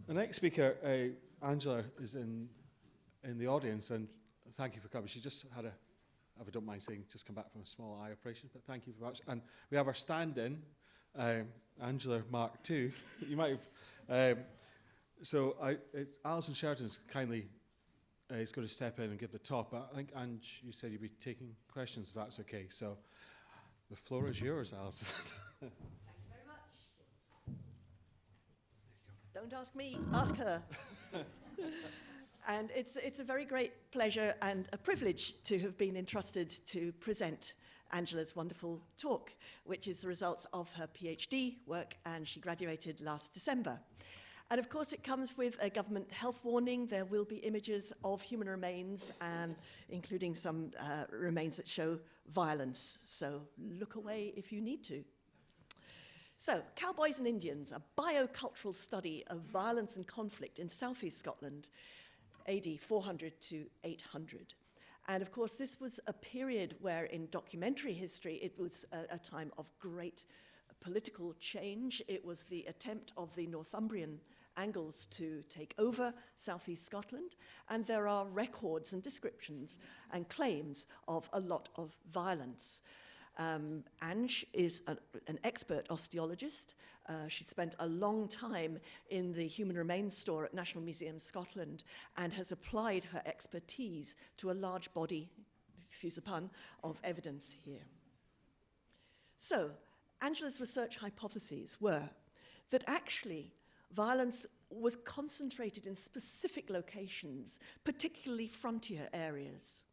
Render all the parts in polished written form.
The next speaker, Angela, is in the audience, and thank you for coming. She just had if I don't mind saying, just come back from a small eye operation, but thank you very much. And we have our stand-in, Angela Mark II. You might have... Alison Sheridan's kindly is going to step in and give the talk, but I think, Ange, you said you'd be taking questions, if that's okay. So the floor is yours, Alison. Thank you very much. Don't ask me, ask her. And it's a very great pleasure and a privilege to have been entrusted to present Angela's wonderful talk, which is the results of her PhD work, and she graduated last December. And of course it comes with a government health warning. There will be images of human remains, and including some remains that show violence. So look away if you need to. So, Cowboys and Indians, a biocultural study of violence and conflict in southeast Scotland, AD 400 to 800. And of course, this was a period where in documentary history, it was a time of great political change. It was the attempt of the Northumbrian Angles to take over southeast Scotland, and there are records and descriptions and claims of a lot of violence. Ange is an expert osteologist. She spent a long time in the Human Remains Store at National Museum Scotland and has applied her expertise to a large body, excuse the pun, of evidence here. So, Angela's research hypotheses were that actually violence was concentrated in specific locations, particularly frontier areas.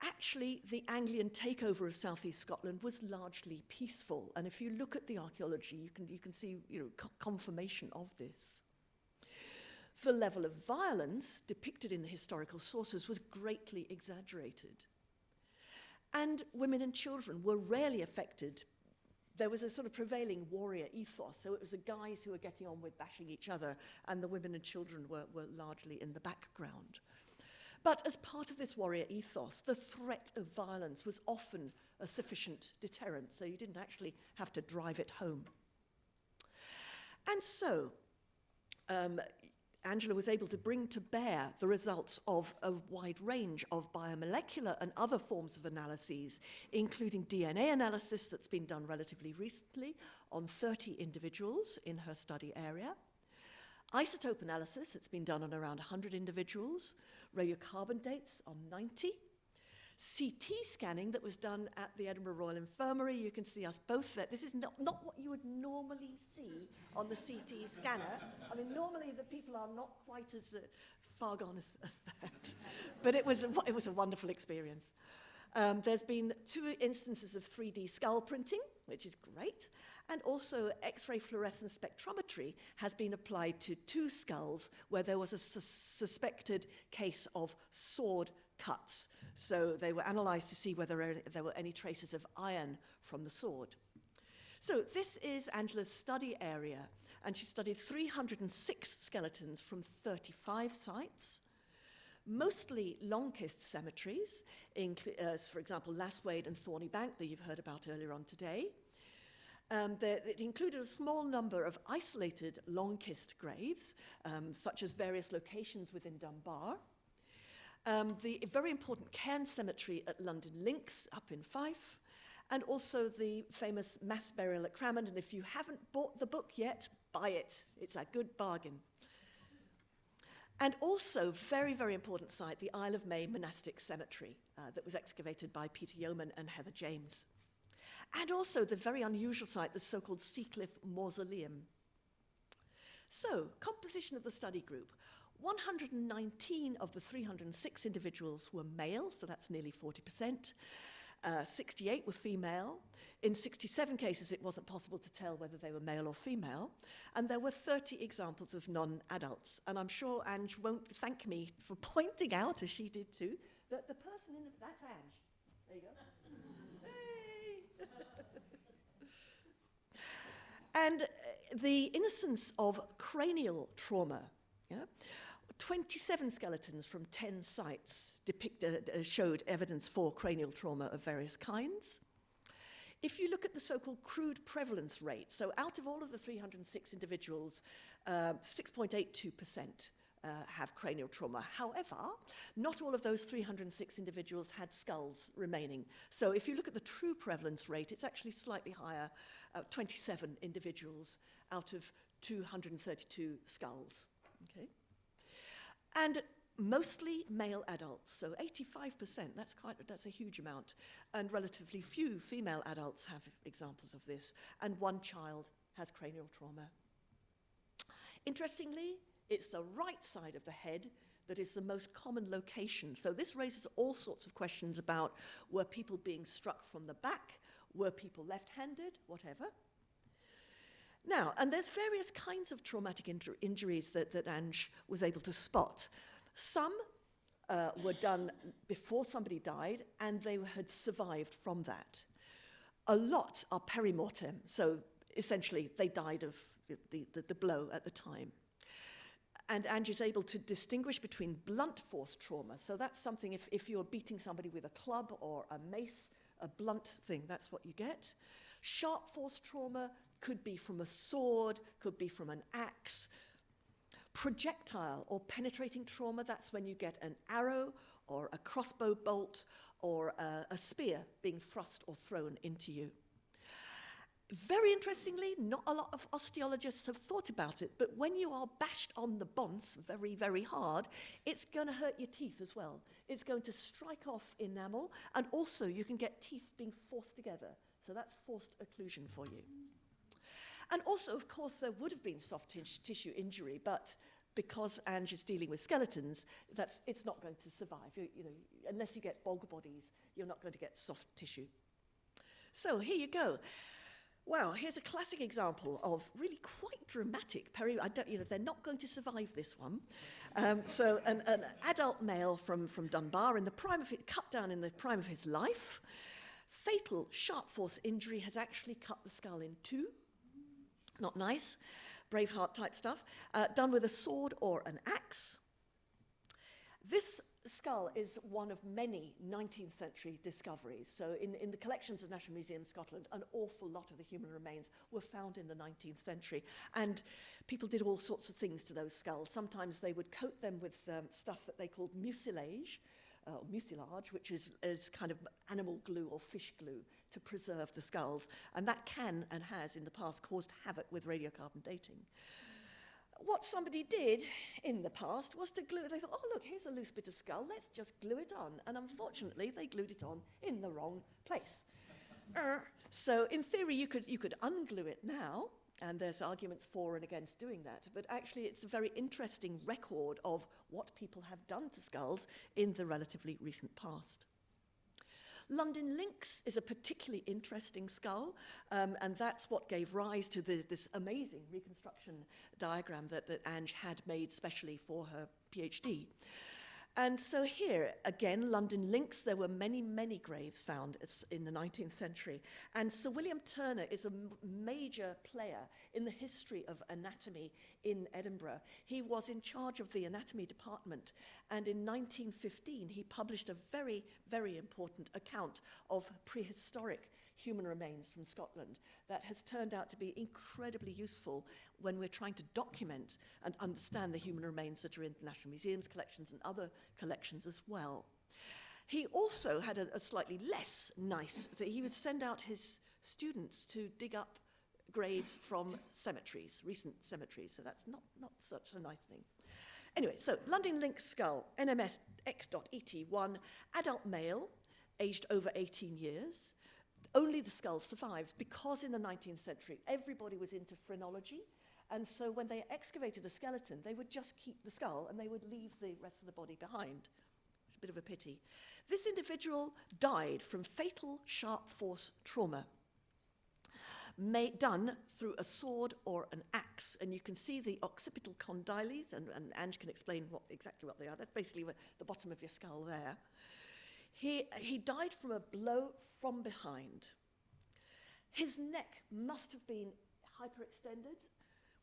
Actually, the Anglian takeover of southeast Scotland was largely peaceful, and if you look at the archaeology, you can see confirmation of this. The level of violence depicted in the historical sources was greatly exaggerated, and women and children were rarely affected. There was a sort of prevailing warrior ethos, so it was the guys who were getting on with bashing each other, and the women and children were largely in the background. But as part of this warrior ethos, the threat of violence was often a sufficient deterrent, so you didn't actually have to drive it home. And so, Angela was able to bring to bear the results of a wide range of biomolecular and other forms of analyses, including DNA analysis that's been done relatively recently on 30 individuals in her study area, isotope analysis that's been done on around 100 individuals, radiocarbon dates on 90, CT scanning that was done at the Edinburgh Royal Infirmary. You can see us both there. This is not what you would normally see on the CT scanner. I mean, normally the people are not quite as far gone as that. But it was a wonderful experience. There's been 2 instances of 3D skull printing, which is great, and also X-ray fluorescence spectrometry has been applied to 2 skulls where there was a suspected case of sword cuts. So they were analysed to see whether there were any traces of iron from the sword. So this is Angela's study area, and she studied 306 skeletons from 35 sites, mostly Longkist cemeteries, for example, Lasswade and Thorny Bank that you've heard about earlier on today. It included a small number of isolated Longkist graves, such as various locations within Dunbar. The very important Cairn Cemetery at London Links up in Fife, and also the famous mass burial at Crammond. And if you haven't bought the book yet, buy it. It's a good bargain. And also, very, very important site, the Isle of May Monastic Cemetery that was excavated by Peter Yeoman and Heather James. And also the very unusual site, the so-called Seacliff Mausoleum. So, composition of the study group. 119 of the 306 individuals were male, so that's nearly 40%. 68 were female. In 67 cases, it wasn't possible to tell whether they were male or female. And there were 30 examples of non-adults. And I'm sure Ange won't thank me for pointing out, as she did too, that the person in that's Ange. There you go. Hey! And the innocence of cranial trauma, 27 skeletons from 10 sites showed evidence for cranial trauma of various kinds. If you look at the so-called crude prevalence rate, so out of all of the 306 individuals, 6.82% have cranial trauma. However, not all of those 306 individuals had skulls remaining. So if you look at the true prevalence rate, it's actually slightly higher, 27 individuals out of 232 skulls. Okay? And mostly male adults, so 85%, that's a huge amount, and relatively few female adults have examples of this, and one child has cranial trauma. Interestingly, it's the right side of the head that is the most common location. So this raises all sorts of questions about, were people being struck from the back? Were people left-handed? Whatever. Now, and there's various kinds of traumatic injuries that Ange was able to spot. Some were done before somebody died, and they had survived from that. A lot are perimortem, so essentially they died of the blow at the time. And Ange is able to distinguish between blunt force trauma. So that's something, if you're beating somebody with a club or a mace, a blunt thing, that's what you get. Sharp force trauma could be from a sword, could be from an axe. Projectile or penetrating trauma, that's when you get an arrow or a crossbow bolt or a spear being thrust or thrown into you. Very interestingly, not a lot of osteologists have thought about it, but when you are bashed on the bons very, very hard, it's going to hurt your teeth as well. It's going to strike off enamel, and also you can get teeth being forced together. So that's forced occlusion for you. And also, of course, there would have been soft tissue injury, but because Ange is dealing with skeletons, it's not going to survive. You know, unless you get bog bodies, you're not going to get soft tissue. So here you go. Well, here's a classic example of really quite dramatic they're not going to survive this one. So an adult male from Dunbar, in the prime of it, cut down in the prime of his life. Fatal sharp force injury has actually cut the skull in two. Not nice, Braveheart type stuff, done with a sword or an axe. This skull is one of many 19th century discoveries. So in the collections of National Museum Scotland, an awful lot of the human remains were found in the 19th century. And people did all sorts of things to those skulls. Sometimes they would coat them with stuff that they called mucilage, which is kind of animal glue or fish glue to preserve the skulls. And that can and has in the past caused havoc with radiocarbon dating. What somebody did in the past was to glue it. They thought, oh, look, here's a loose bit of skull. Let's just glue it on. And unfortunately, they glued it on in the wrong place. So in theory, you could unglue it now, and there's arguments for and against doing that. But actually, it's a very interesting record of what people have done to skulls in the relatively recent past. London Lynx is a particularly interesting skull, and that's what gave rise to this amazing reconstruction diagram that Ange had made specially for her PhD. And so here, again, London Lynx, there were many, many graves found in the 19th century. And Sir William Turner is a major player in the history of anatomy in Edinburgh. He was in charge of the anatomy department, and in 1915 he published a very, very important account of prehistoric human remains from Scotland that has turned out to be incredibly useful when we're trying to document and understand the human remains that are in the National Museum's collections and other collections as well. He also had a slightly less nice, he would send out his students to dig up graves from cemeteries, recent cemeteries, so that's not such a nice thing. Anyway, so London Lynx skull, NMS X.ET1, adult male, aged over 18 years. Only the skull survives because in the 19th century, everybody was into phrenology. And so when they excavated a skeleton, they would just keep the skull and they would leave the rest of the body behind. It's a bit of a pity. This individual died from fatal sharp force trauma, done through a sword or an axe. And you can see the occipital condyles, and Ange can explain exactly what they are. That's basically the bottom of your skull there. He died from a blow from behind. His neck must have been hyperextended,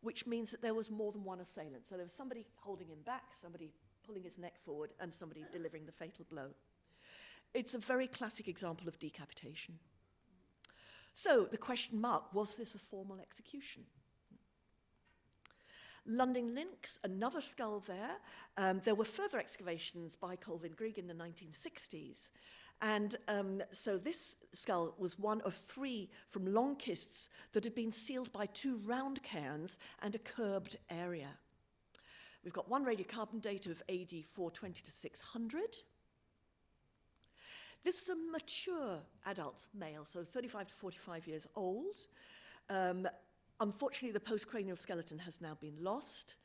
which means that there was more than one assailant. So there was somebody holding him back, somebody pulling his neck forward, and somebody delivering the fatal blow. It's a very classic example of decapitation. So the question mark, was this a formal execution? Lundin Links, another skull there. There were further excavations by Colvin Grigg in the 1960s. And so this skull was one of 3 from Longkists that had been sealed by 2 round cairns and a curbed area. We've got one radiocarbon date of AD 420 to 600. This was a mature adult male, so 35 to 45 years old. Unfortunately, the postcranial skeleton has now been lost.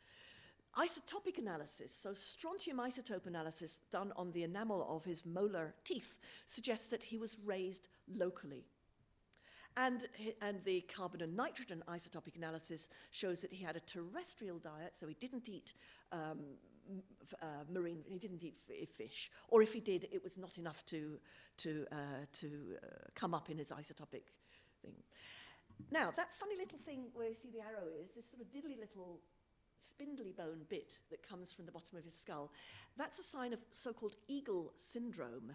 Isotopic analysis, so strontium isotope analysis done on the enamel of his molar teeth, suggests that he was raised locally. And the carbon and nitrogen isotopic analysis shows that he had a terrestrial diet, so he didn't eat he didn't eat fish, or if he did, it was not enough to come up in his isotopic thing. Now, that funny little thing where you see the arrow is, this sort of diddly little spindly bone bit that comes from the bottom of his skull, that's a sign of so-called eagle syndrome,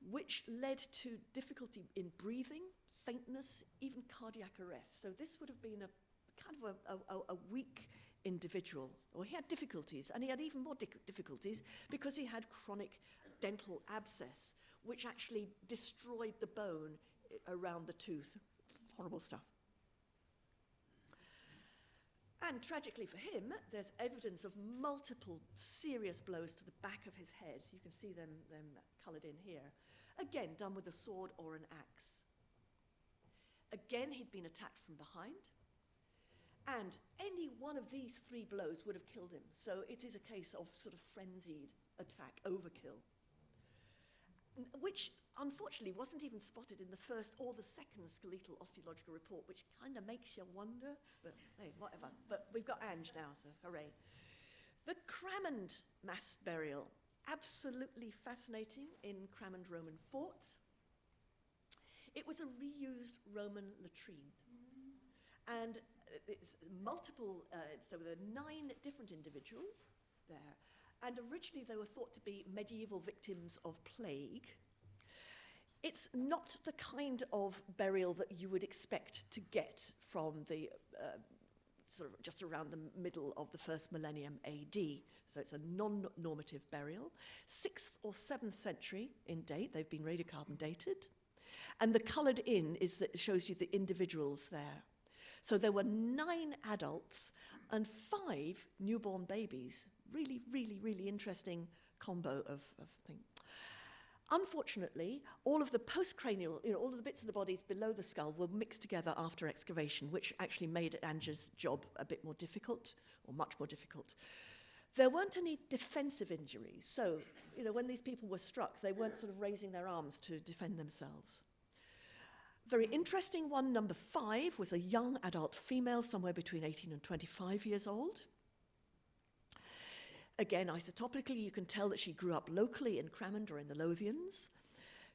which led to difficulty in breathing, faintness, even cardiac arrest. So this would have been a kind of a weak individual, or he had difficulties, and he had even more difficulties because he had chronic dental abscess, which actually destroyed the bone around the tooth. Horrible stuff. And tragically for him, there's evidence of multiple serious blows to the back of his head. You can see them coloured in here. Again, done with a sword or an axe. Again, he'd been attacked from behind. And any one of these 3 blows would have killed him. So it is a case of sort of frenzied attack, overkill, which unfortunately wasn't even spotted in the first or the second skeletal osteological report, which kind of makes you wonder, but hey, whatever. But we've got Ange now, so hooray. The Cramond mass burial, absolutely fascinating in Cramond Roman fort. It was a reused Roman latrine. And it's multiple, so there are 9 different individuals there. And originally they were thought to be medieval victims of plague. It's not the kind of burial that you would expect to get from the sort of just around the middle of the 1st millennium AD. So it's a non-normative burial. 6th or 7th century in date, they've been radiocarbon dated. And the coloured in is that shows you the individuals there. So there were 9 adults and 5 newborn babies. Really, really, really interesting combo of thing. Unfortunately, all of the postcranial, all of the bits of the bodies below the skull were mixed together after excavation, which actually made Ange's job a bit more difficult, or much more difficult. There weren't any defensive injuries. So, when these people were struck, they weren't sort of raising their arms to defend themselves. Very interesting one, number 5, was a young adult female, somewhere between 18 and 25 years old. Again, isotopically, you can tell that she grew up locally in Cramond or in the Lothians.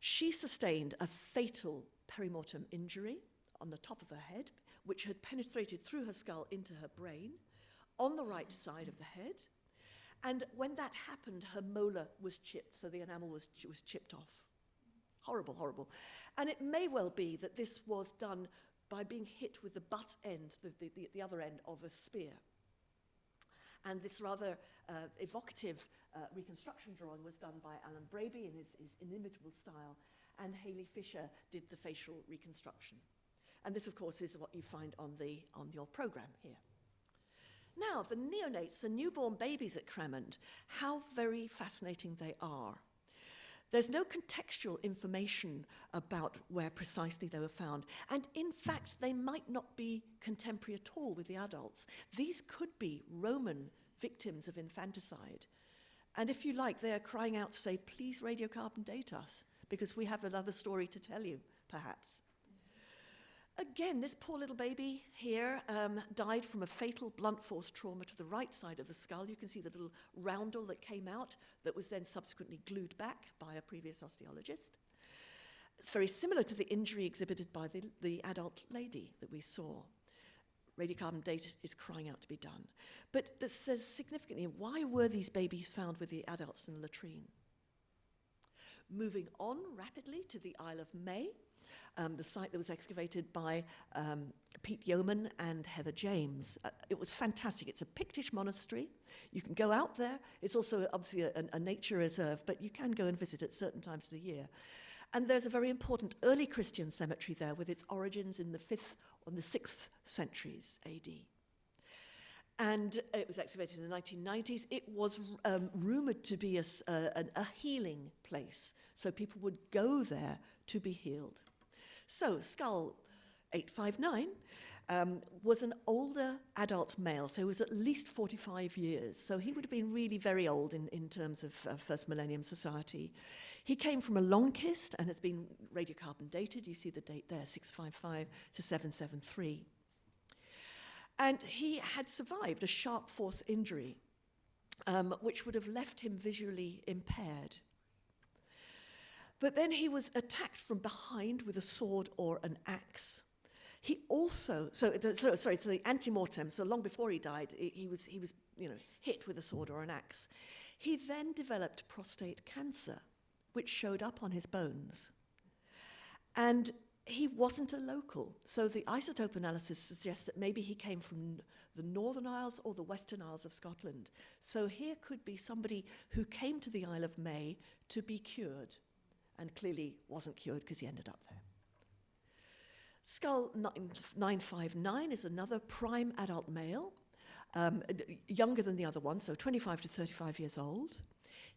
She sustained a fatal perimortem injury on the top of her head, which had penetrated through her skull into her brain, on the right side of the head. And when that happened, her molar was chipped, so the enamel was chipped off. Horrible, horrible. And it may well be that this was done by being hit with the butt end, the other end of a spear. And this rather evocative reconstruction drawing was done by Alan Braby in his inimitable style, and Hayley Fisher did the facial reconstruction. And this, of course, is what you find on your programme here. Now, the neonates, the newborn babies at Cramond, how very fascinating they are. There's no contextual information about where precisely they were found. And in fact, they might not be contemporary at all with the adults. These could be Roman victims of infanticide. And if you like, they're crying out to say, please radiocarbon date us, because we have another story to tell you, perhaps. Again, this poor little baby here died from a fatal blunt force trauma to the right side of the skull. You can see the little roundel that came out that was then subsequently glued back by a previous osteologist. Very similar to the injury exhibited by the adult lady that we saw. Radiocarbon date is crying out to be done. But this says significantly, why were these babies found with the adults in the latrine? Moving on rapidly to the Isle of May, the site that was excavated by Pete Yeoman and Heather James. It was fantastic. It's a Pictish monastery. You can go out there. It's also obviously a nature reserve, but you can go and visit at certain times of the year. And there's a very important early Christian cemetery there with its origins in the 5th or the 6th centuries AD. And it was excavated in the 1990s. It was rumoured to be a healing place, so people would go there to be healed. So skull 859 was an older adult male, so he was at least 45 years. So he would have been really very old in terms of first millennium society. He came from a long kist and has been radiocarbon dated. You see the date there, 655 to 773. And he had survived a sharp force injury, which would have left him visually impaired. But then he was attacked from behind with a sword or an axe. He also, so the ante-mortem, so long before he died, he was hit with a sword or an axe. He then developed prostate cancer, which showed up on his bones. And he wasn't a local, so the isotope analysis suggests that maybe he came from the Northern Isles or the Western Isles of Scotland. So here could be somebody who came to the Isle of May to be cured, and clearly wasn't cured because he ended up there. Skull 959 is another prime adult male, younger than the other one, so 25 to 35 years old.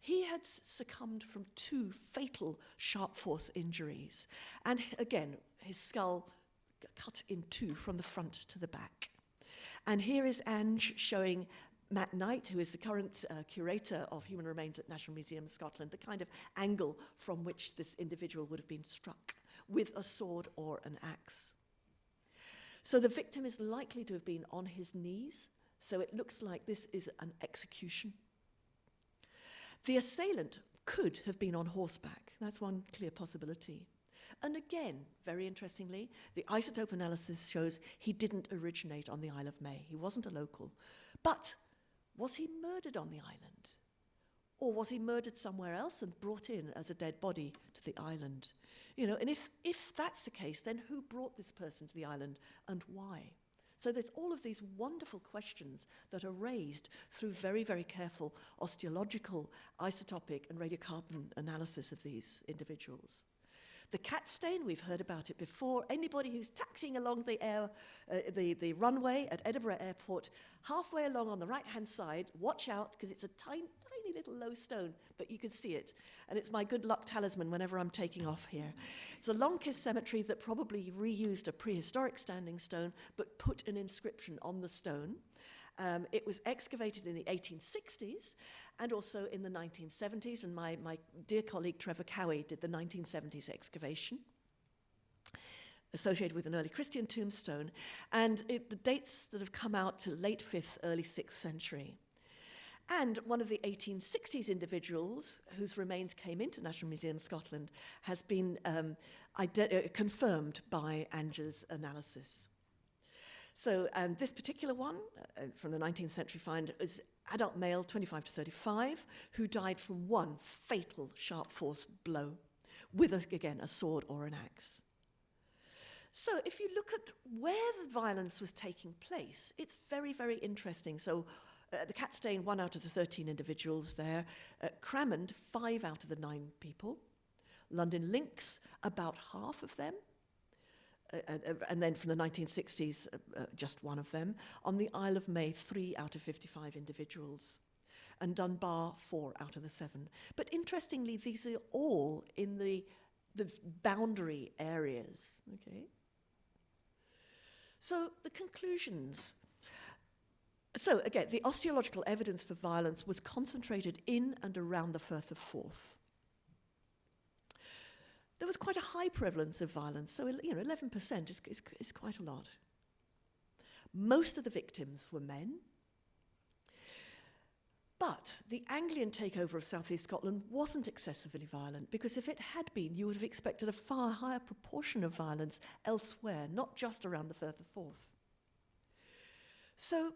He had succumbed from 2 fatal sharp force injuries. And again, his skull cut in 2 from the front to the back. And here is Ange showing Matt Knight, who is the current curator of human remains at National Museum Scotland, the kind of angle from which this individual would have been struck with a sword or an axe. So the victim is likely to have been on his knees, so it looks like this is an execution. The assailant could have been on horseback. That's one clear possibility. And again, very interestingly, the isotope analysis shows he didn't originate on the Isle of May. He wasn't a local. But was he murdered on the island? Or was he murdered somewhere else and brought in as a dead body to the island? And if that's the case, then who brought this person to the island and why? So there's all of these wonderful questions that are raised through very, very careful osteological, isotopic, and radiocarbon analysis of these individuals. The cat stain, we've heard about it before. Anybody who's taxiing along the runway at Edinburgh Airport, halfway along on the right-hand side, watch out, because it's a tiny little low stone, but you can see it. And it's my good luck talisman whenever I'm taking off here. It's a Longkiss cemetery that probably reused a prehistoric standing stone, but put an inscription on the stone. It was excavated in the 1860s and also in the 1970s, and my dear colleague Trevor Cowie did the 1970s excavation associated with an early Christian tombstone, and the dates that have come out to late 5th, early 6th century. And one of the 1860s individuals whose remains came into National Museum Scotland has been confirmed by Ange's analysis. So this particular one from the 19th century find is adult male, 25 to 35, who died from one fatal sharp force blow with, again, a sword or an axe. So if you look at where the violence was taking place, it's very, very interesting. So the cat stain, 1 out of the 13 individuals there. Cramond, 5 out of the 9 people. London Links, about half of them. And then from the 1960s, just 1 of them. On the Isle of May, 3 out of 55 individuals. And Dunbar, 4 out of the 7. But interestingly, these are all in the boundary areas. Okay. So the conclusions. So again, the osteological evidence for violence was concentrated in and around the Firth of Forth. There was quite a high prevalence of violence, so 11% is quite a lot. Most of the victims were men, but the Anglian takeover of South East Scotland wasn't excessively violent, because if it had been, you would have expected a far higher proportion of violence elsewhere, not just around the Firth of Forth. So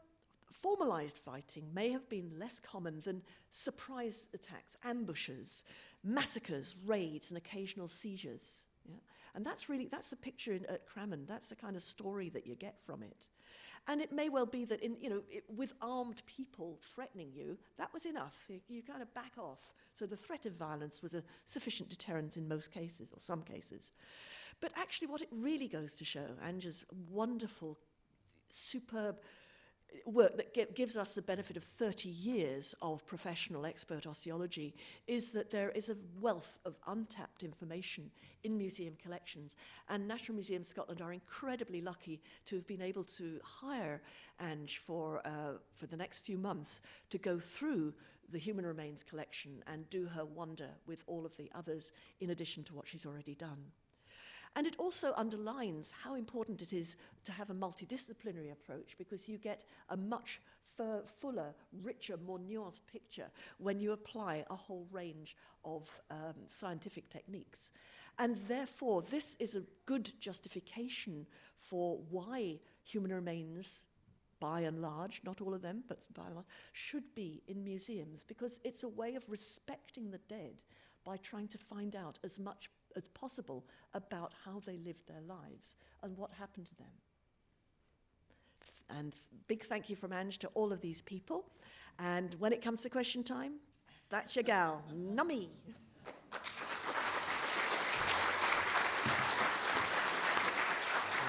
formalized fighting may have been less common than surprise attacks, ambushes, massacres, raids, and occasional seizures. Yeah? And that's the picture at Cramen. That's the kind of story that you get from it. And it may well be that with armed people threatening you, that was enough. You kind of back off. So the threat of violence was a sufficient deterrent in most cases, or some cases. But actually what it really goes to show, Anja's wonderful, superb work that gives us the benefit of 30 years of professional expert osteology, is that there is a wealth of untapped information in museum collections, and National Museums Scotland are incredibly lucky to have been able to hire Ange for the next few months to go through the human remains collection and do her wonder with all of the others in addition to what she's already done. And it also underlines how important it is to have a multidisciplinary approach, because you get a much fuller, richer, more nuanced picture when you apply a whole range of scientific techniques. And therefore, this is a good justification for why human remains, by and large, not all of them, but by and large, should be in museums, because it's a way of respecting the dead by trying to find out as much as possible about how they lived their lives and what happened to them. And big thank you from Ange to all of these people. And when it comes to question time, that's your gal, Nummy.